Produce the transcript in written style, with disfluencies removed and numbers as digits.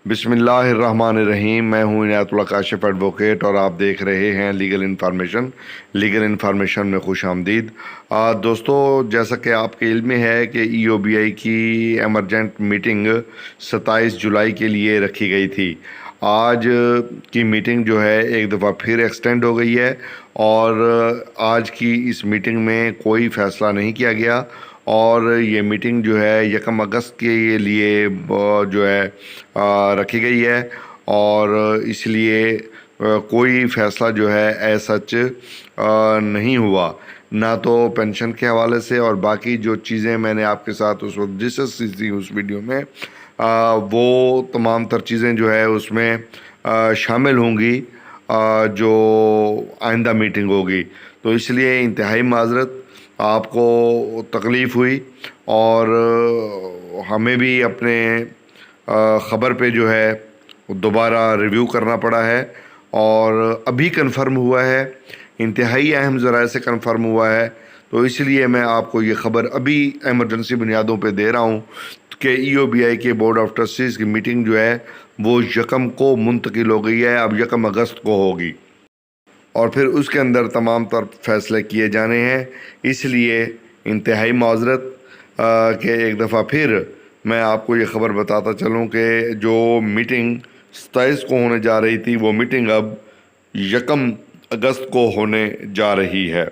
بسم اللہ الرحمن الرحیم۔ میں ہوں عنایت اللہ کاشف ایڈوکیٹ اور آپ دیکھ رہے ہیں لیگل انفارمیشن میں خوش آمدید۔ دوستو، جیسا کہ آپ کے علم میں ہے کہ ای او بی آئی کی ایمرجنٹ میٹنگ 27 جولائی کے لیے رکھی گئی تھی۔ آج کی میٹنگ جو ہے ایک دفعہ پھر ایکسٹینڈ ہو گئی ہے اور آج کی اس میٹنگ میں کوئی فیصلہ نہیں کیا گیا اور یہ میٹنگ جو ہے 1 اگست کے لیے جو ہے رکھی گئی ہے اور اس لیے کوئی فیصلہ جو ہے ایز سچ نہیں ہوا، نہ تو پینشن کے حوالے سے، اور باقی جو چیزیں میں نے آپ کے ساتھ اس وقت ڈسکس کی تھی اس ویڈیو میں وہ تمام تر چیزیں جو ہے اس میں شامل ہوں گی جو آئندہ میٹنگ ہوگی۔ تو اس لیے انتہائی معذرت، آپ کو تکلیف ہوئی اور ہمیں بھی اپنے خبر پہ جو ہے دوبارہ ریویو کرنا پڑا ہے اور ابھی کنفرم ہوا ہے، انتہائی اہم ذرائع سے کنفرم ہوا ہے۔ تو اس لیے میں آپ کو یہ خبر ابھی ایمرجنسی بنیادوں پہ دے رہا ہوں کہ ای او بی آئی کے بورڈ آف ٹرسٹیز کی میٹنگ جو ہے وہ 1 کو منتقل ہو گئی ہے، اب 1 اگست کو ہوگی اور پھر اس کے اندر تمام تر فیصلے کیے جانے ہیں۔ اس لیے انتہائی معذرت کہ ایک دفعہ پھر میں آپ کو یہ خبر بتاتا چلوں کہ جو میٹنگ 27 کو ہونے جا رہی تھی وہ میٹنگ اب 1 اگست کو ہونے جا رہی ہے۔